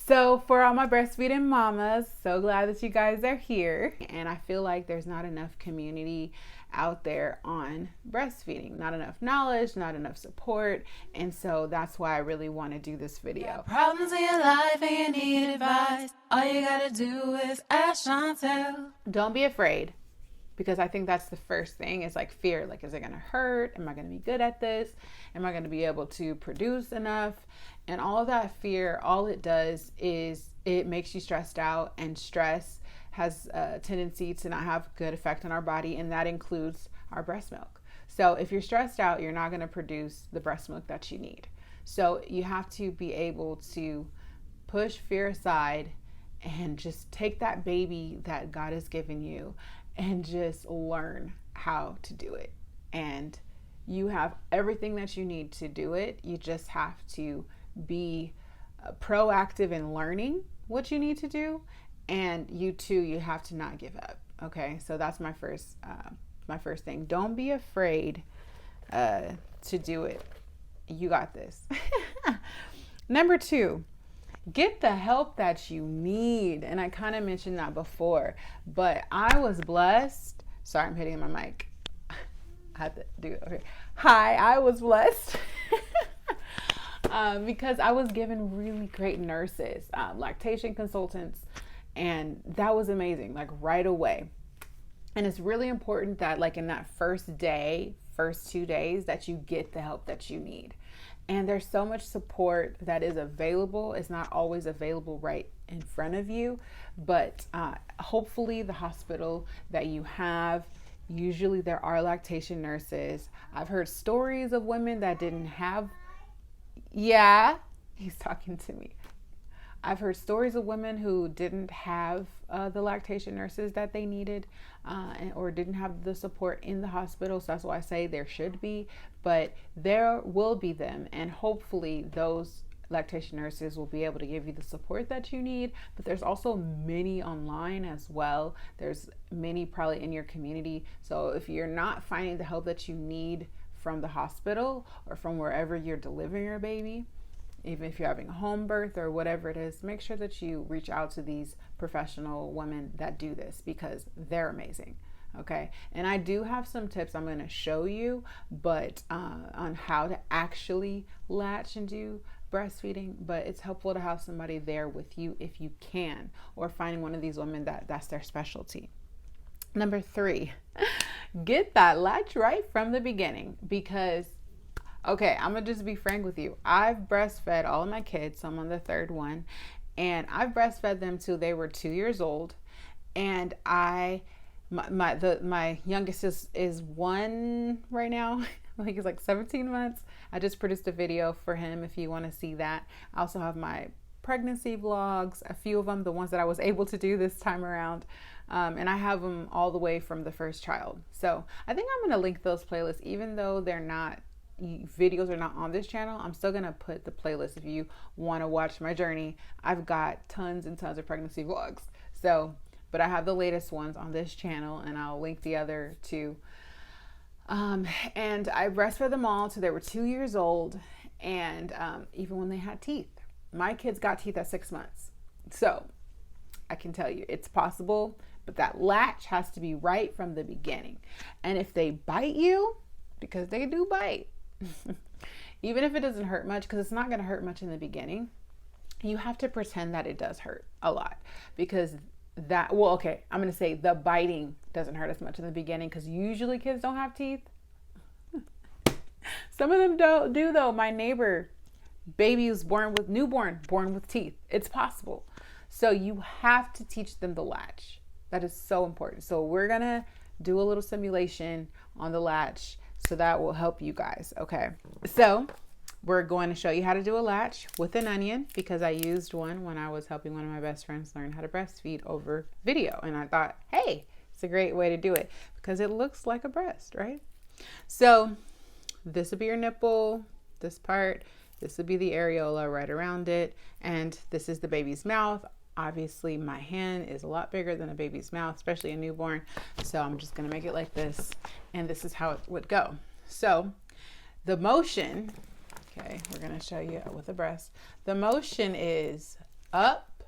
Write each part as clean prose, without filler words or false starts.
So for all my breastfeeding mamas, so glad that you guys are here. And I feel like there's not enough community out there on breastfeeding, not enough knowledge, not enough support. And so that's why I really want to do this video. Problems in your life and you need advice. All you gotta do is ask Chauntel. Don't be afraid, because I think that's the first thing, is like fear. Like, is it going to hurt? Am I going to be good at this? Am I going to be able to produce enough? And all of that fear, all it does is it makes you stressed out, and stress has a tendency to not have good effect on our body, and that includes our breast milk. So if you're stressed out, you're not going to produce the breast milk that you need. So you have to be able to push fear aside and just take that baby that God has given you and just learn how to do it. And you have everything that you need to do it. You just have to be proactive in learning what you need to do. And you too, you have to not give up. Okay, so that's my first thing. Don't be afraid to do it. You got this. Number 2, get the help that you need. And I kind of mentioned that before, but I was blessed. Sorry, I'm hitting my mic. I had to do it. Okay. Hi, I was blessed because I was given really great nurses, lactation consultants, and that was amazing, like right away. And it's really important that like in that first 2 days, that you get the help that you need. And there's so much support that is available. It's not always available right in front of you, but hopefully the hospital that you have, usually there are lactation nurses. I've heard stories of women that didn't have, yeah, he's talking to me. I've heard stories of women who didn't have the lactation nurses that they needed or didn't have the support in the hospital. So that's why I say there should be, but there will be them. And hopefully those lactation nurses will be able to give you the support that you need. But there's also many online as well. There's many probably in your community. So if you're not finding the help that you need from the hospital or from wherever you're delivering your baby, even if you're having a home birth or whatever it is, make sure that you reach out to these professional women that do this, because they're amazing. Okay. And I do have some tips I'm going to show you, but on how to actually latch and do breastfeeding, but it's helpful to have somebody there with you if you can, or finding one of these women that's their specialty. Number 3, get that latch right from the beginning, because okay, I'm gonna just be frank with you. I've breastfed all of my kids, so I'm on the 3rd one, and I've breastfed them till they were 2 years old. And my youngest is 1 right now. I think he's like 17 months. I just produced a video for him if you want to see that. I also have my pregnancy vlogs, a few of them, the ones that I was able to do this time around. And I have them all the way from the first child. So I think I'm gonna link those playlists, even though videos are not on this channel. I'm still gonna put the playlist if you want to watch my journey. I've got tons and tons of pregnancy vlogs, so but I have the latest ones on this channel, and I'll link the other 2. And I breastfed them all till they were 2 years old, and even when they had teeth. My kids got teeth at 6 months, so I can tell you it's possible, but that latch has to be right from the beginning. And if they bite you, because they do bite, even if it doesn't hurt much, because it's not going to hurt much in the beginning, you have to pretend that it does hurt a lot, because I'm going to say the biting doesn't hurt as much in the beginning, because usually kids don't have teeth. Some of them do though. My neighbor, baby was born with teeth. It's possible. So you have to teach them the latch. That is so important. So we're going to do a little simulation on the latch, so that will help you guys. Okay. So we're going to show you how to do a latch with an onion, because I used one when I was helping one of my best friends learn how to breastfeed over video. And I thought, hey, it's a great way to do it because it looks like a breast, right? So this would be your nipple, this part, this would be the areola right around it. And this is the baby's mouth. Obviously my hand is a lot bigger than a baby's mouth, especially a newborn. So I'm just going to make it like this. And this is how it would go. So the motion, okay, we're going to show you with the breast. The motion is up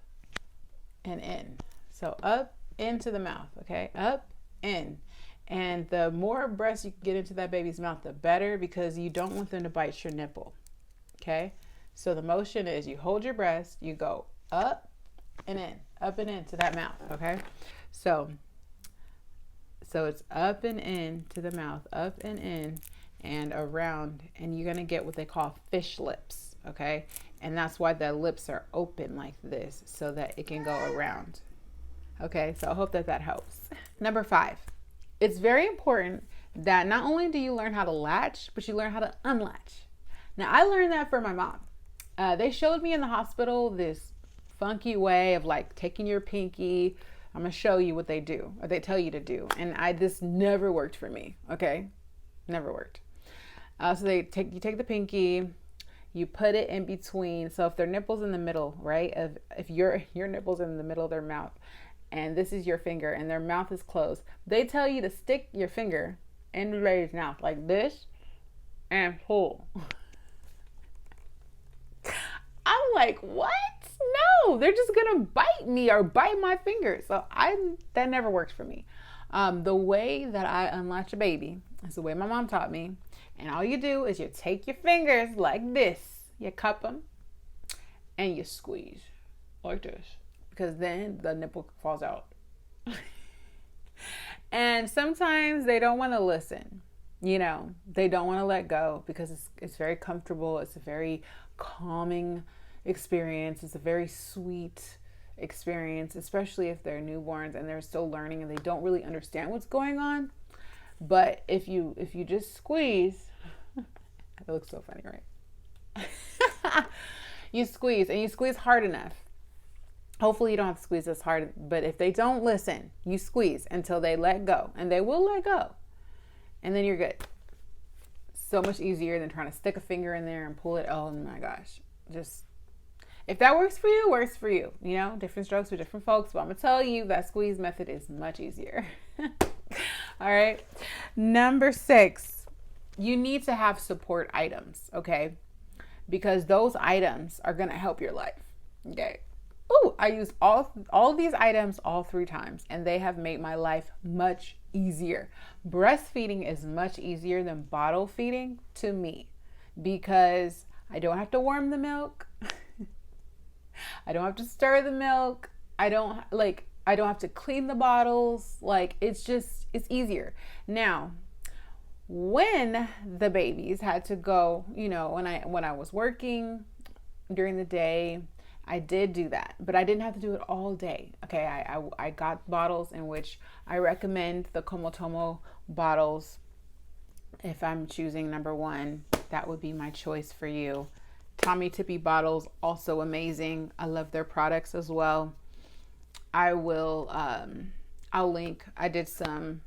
and in. So up into the mouth, okay? Up, in. And the more breast you can get into that baby's mouth, the better, because you don't want them to bite your nipple, okay? So the motion is you hold your breast, you go up and in to that mouth, okay? So it's up and in to the mouth, up and in and around, and you're gonna get what they call fish lips, okay? And that's why the lips are open like this, so that it can go around. Okay, so I hope that helps. Number 5, it's very important that not only do you learn how to latch, but you learn how to unlatch. Now, I learned that from my mom. They showed me in the hospital this funky way of like taking your pinky. I'm gonna show you what they do, or they tell you to do. And this never worked for me, okay? Never worked. So you take the pinky, you put it in between. So if their nipple's in the middle, right? If your nipple's in the middle of their mouth, and this is your finger, and their mouth is closed, they tell you to stick your finger in the baby's mouth like this and pull. I'm like, what? No, they're just gonna bite me or bite my finger. So that never works for me. The way that I unlatch a baby is the way my mom taught me. And all you do is you take your fingers like this, you cup them, and you squeeze like this, because then the nipple falls out. And sometimes they don't want to listen. You know, they don't want to let go because it's very comfortable. It's a very calming experience. It's a very sweet experience, especially if they're newborns and they're still learning and they don't really understand what's going on. But if you just squeeze, it looks so funny, right? You squeeze, and you squeeze hard enough. Hopefully you don't have to squeeze this hard, but if they don't listen, you squeeze until they let go, and they will let go. And then you're good. So much easier than trying to stick a finger in there and pull it. Oh my gosh. Just, if that works for you, works for you. You know, different strokes for different folks, but I'm gonna tell you that squeeze method is much easier. All right. Number 6, you need to have support items, okay? Because those items are gonna help your life, okay? Oh, I use all of these items all 3 times, and they have made my life much easier. Breastfeeding is much easier than bottle feeding to me, because I don't have to warm the milk. I don't have to stir the milk. I don't have to clean the bottles. Like, it's easier. Now, when the babies had to go, you know, when I was working during the day, I did do that, but I didn't have to do it all day. Okay, I got bottles in which I recommend the Comotomo bottles. If I'm choosing number 1, that would be my choice for you. Tommy Tippy bottles, also amazing. I love their products as well. I'll link. I did some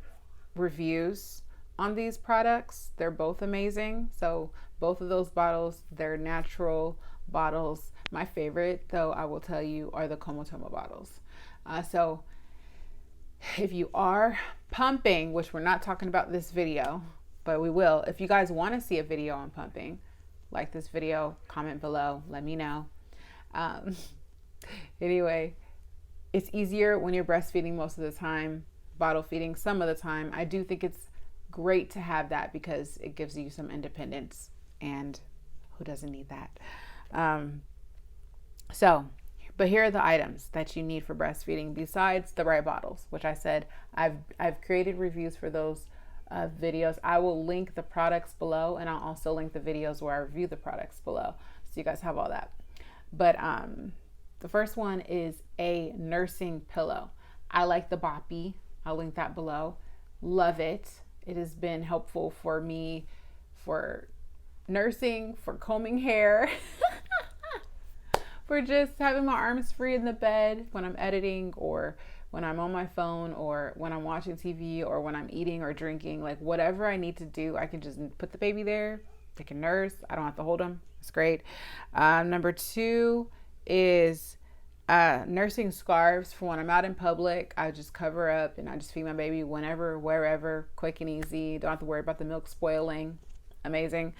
reviews on these products. They're both amazing. So both of those bottles, they're natural bottles. My favorite, though, I will tell you, are the Comotomo bottles. So if you are pumping, which we're not talking about this video, but we will. If you guys want to see a video on pumping, like this video, comment below, let me know. Anyway, it's easier when you're breastfeeding most of the time, bottle feeding some of the time. I do think it's great to have that because it gives you some independence, and who doesn't need that? But here are the items that you need for breastfeeding besides the right bottles, which I said I've created reviews for those videos. I will link the products below, and I'll also link the videos where I review the products below, so you guys have all that. But the first one is a nursing pillow. I like the Boppy. I'll link that below. Love it. It has been helpful for me for nursing, for combing hair, for just having my arms free in the bed when I'm editing, or when I'm on my phone, or when I'm watching TV, or when I'm eating or drinking. Like, whatever I need to do, I can just put the baby there. They can nurse. I don't have to hold them. It's great. Number 2 is nursing scarves for when I'm out in public. I just cover up and I just feed my baby whenever, wherever, quick and easy. Don't have to worry about the milk spoiling. Amazing.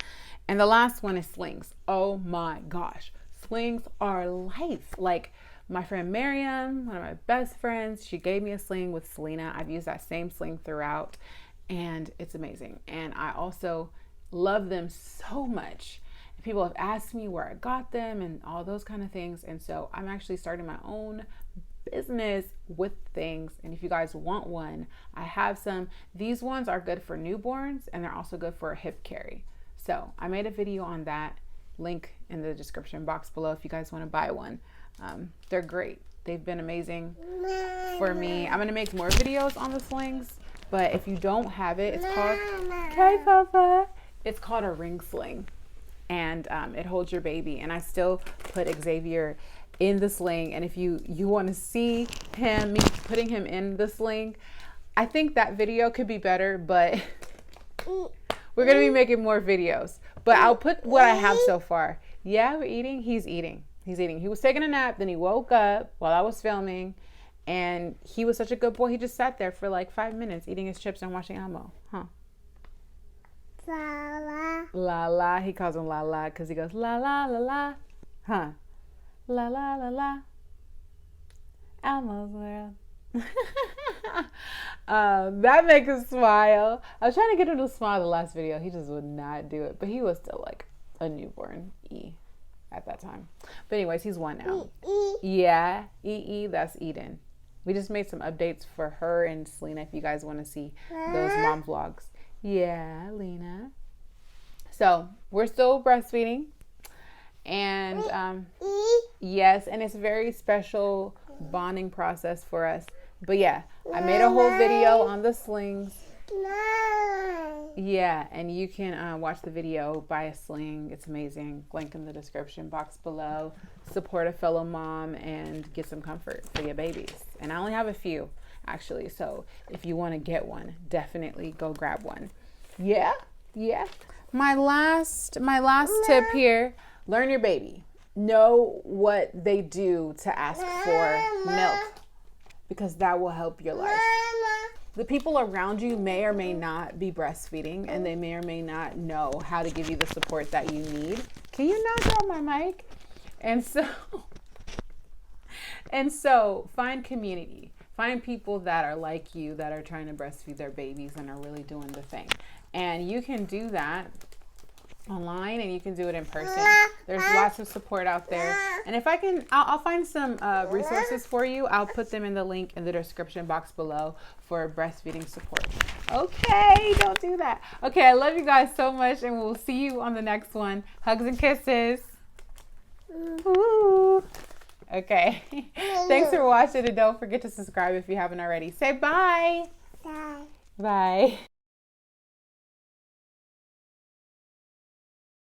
And the last one is slings. Oh my gosh. slings are life. Like my friend Miriam, one of my best friends, she gave me a sling with Selena. I've used that same sling throughout, and it's amazing. And I also love them so much. People have asked me where I got them and all those kind of things. And so I'm actually starting my own business with things. And if you guys want one, I have some. These ones are good for newborns, and they're also good for a hip carry. So I made a video on that. Link in the description box below if you guys want to buy one. They're great. They've been amazing for me. I'm going to make more videos on the slings, but if you don't have it, it's called, okay, Papa, it's called a ring sling, and it holds your baby. And I still put Xavier in the sling, and if you want to see me putting him in the sling, I think that video could be better, but we're going to be making more videos. But I'll put what I have so far. Yeah, we're eating. He's eating. He's eating. He was taking a nap, then he woke up while I was filming, and he was such a good boy. He just sat there for like 5 minutes eating his chips and watching Elmo. Huh? La la. La la. He calls him la la because he goes la la la la. Huh? La la la la. Elmo's world. That makes him smile. I was trying to get him to smile the last video. He just would not do it, but he was still like a newborn at that time. But anyways, he's one now. Yeah, that's Eden. We just made some updates for her and Selena if you guys want to see those mom vlogs. Yeah, Lena. So we're still breastfeeding, and yes, and it's a very special bonding process for us. But yeah, I made a whole video on the slings. Yeah, and you can watch the video, buy a sling. It's amazing. Link in the description box below. Support a fellow mom and get some comfort for your babies. And I only have a few, actually. So if you want to get one, definitely go grab one. Yeah. My last tip here, learn your baby. Know what they do to ask for milk, because that will help your life. The people around you may or may not be breastfeeding, and they may or may not know how to give you the support that you need. Can you not drop my mic? And so find community. Find people that are like you, that are trying to breastfeed their babies and are really doing the thing. And you can do that online, and you can do it in person. There's lots of support out there, and if I can, I'll find some resources for you. I'll put them in the link in the description box below for breastfeeding support. Okay, don't do that. Okay, I love you guys so much, and we'll see you on the next one. Hugs and kisses. Ooh. Okay, thanks for watching, and don't forget to subscribe if you haven't already. Say bye. Bye.